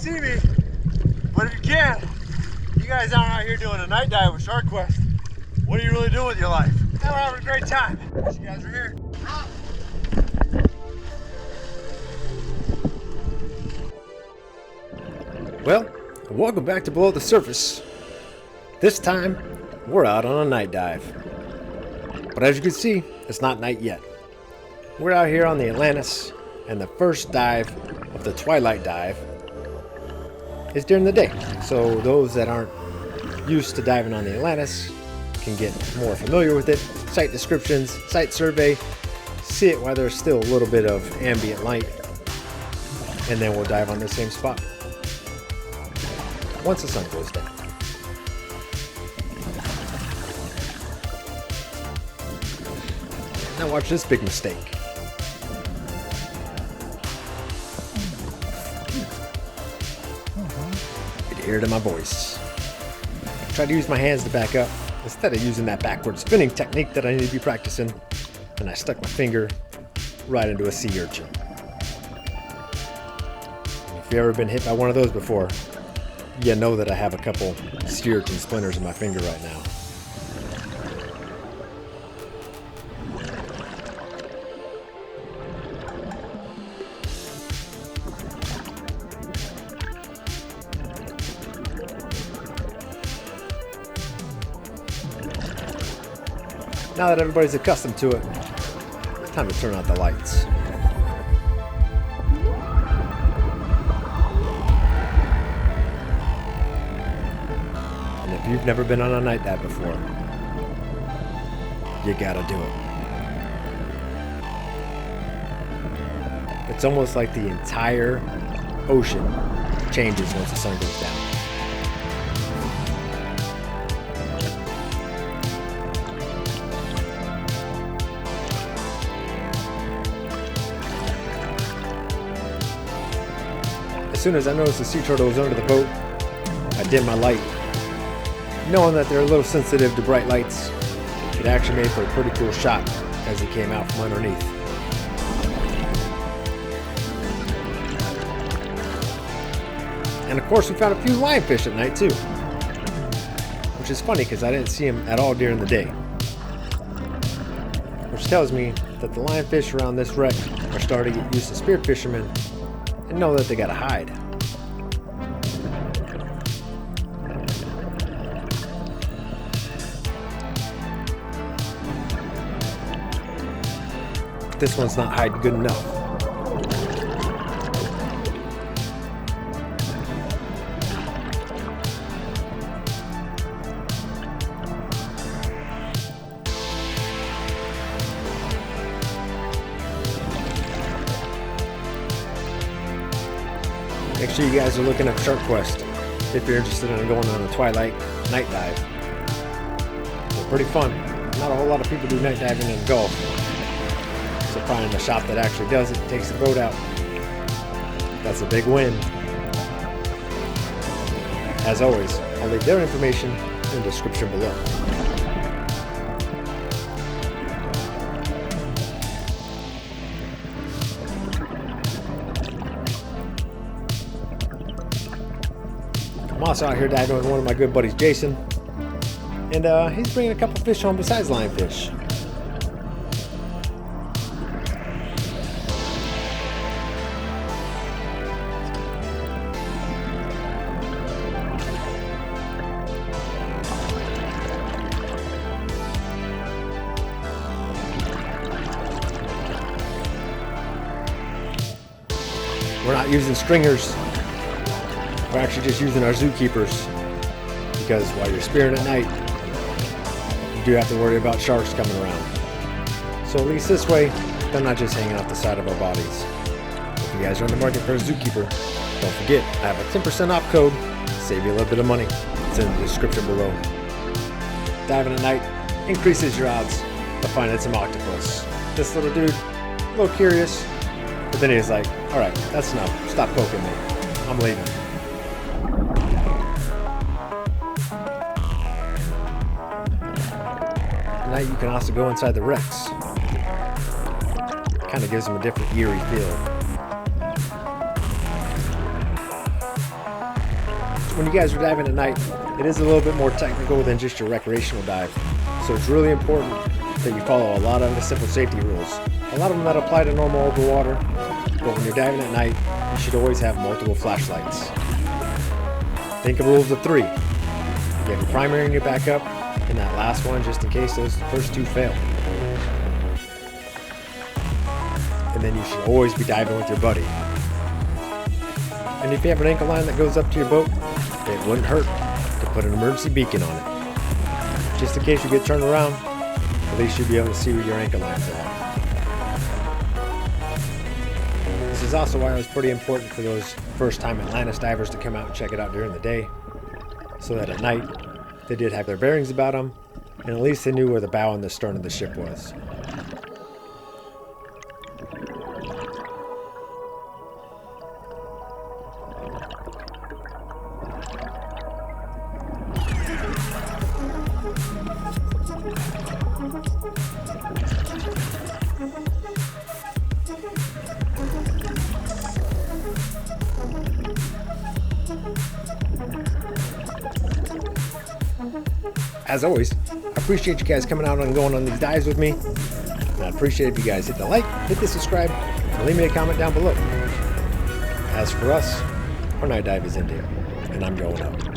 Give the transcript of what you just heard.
see me, but if you can, you guys aren't out here doing a night dive with Shark Quest. What are you really doing with your life? Now we're having a great time. Wish you guys were here. Well, welcome back to Below the Surface. This time, we're out on a night dive. But as you can see, it's not night yet. We're out here on the Atlantis, and the first dive of the Twilight dive is during the day. So those that aren't used to diving on the Atlantis can get more familiar with it. Site descriptions, site survey, see it while there's still a little bit of ambient light, and then we'll dive on the same spot once the sun goes down. Now watch this big mistake. You can hear it in my voice. I tried to use my hands to back up instead of using that backward spinning technique that I need to be practicing, and I stuck my finger right into a sea urchin. If you've ever been hit by one of those before, you know that I have a couple sea urchin splinters in my finger right now. Now that everybody's accustomed to it, it's time to turn out the lights. And if you've never been on a night dive before, you gotta do it. It's almost like the entire ocean changes once the sun goes down. As soon as I noticed the sea turtle was under the boat, I dimmed my light. Knowing that they're a little sensitive to bright lights, it actually made for a pretty cool shot as he came out from underneath. And of course we found a few lionfish at night too. Which is funny because I didn't see them at all during the day. Which tells me that the lionfish around this wreck are starting to get used to spearfishermen and know that they gotta hide. This one's not hiding good enough. Make sure you guys are looking up Shark Quest if you're interested in going on a Twilight night dive. They're pretty fun. Not a whole lot of people do night diving in Gulf. So finding a shop that actually does it, takes the boat out, that's a big win. As always, I'll leave their information in the description below. I'm also out here diving with one of my good buddies, Jason, and he's bringing a couple fish home besides lionfish. We're not using stringers. We're actually just using our zookeepers, because while you're spearing at night, you do have to worry about sharks coming around. So at least this way, they're not just hanging off the side of our bodies. If you guys are in the market for a zookeeper, don't forget, I have a 10% off code, save you a little bit of money. It's in the description below. Diving at night increases your odds of finding some octopus. This little dude, a little curious, but then he's like, alright, that's enough, stop poking me, I'm leaving. Now you can also go inside the wrecks. Kind of gives them a different eerie feel. when you guys are diving at night, it is a little bit more technical than just your recreational dive. So it's really important that you follow a lot of the simple safety rules. A lot of them that apply to normal open water, but when you're diving at night, you should always have multiple flashlights. Think of rules of 3. You have your primary and your backup, and that last one just in case those first 2 fail. And then you should always be diving with your buddy. And if you have an anchor line that goes up to your boat, it wouldn't hurt to put an emergency beacon on it. Just in case you get turned around, at least you'll be able to see where your anchor lines are. This is also why it was pretty important for those first-time Atlantis divers to come out and check it out during the day, so that at night they did have their bearings about them, and at least they knew where the bow and the stern of the ship was. As always, I appreciate you guys coming out and going on these dives with me. And I appreciate if you guys hit the like, hit the subscribe, and leave me a comment down below. As for us, our night dive is ended, and I'm going up.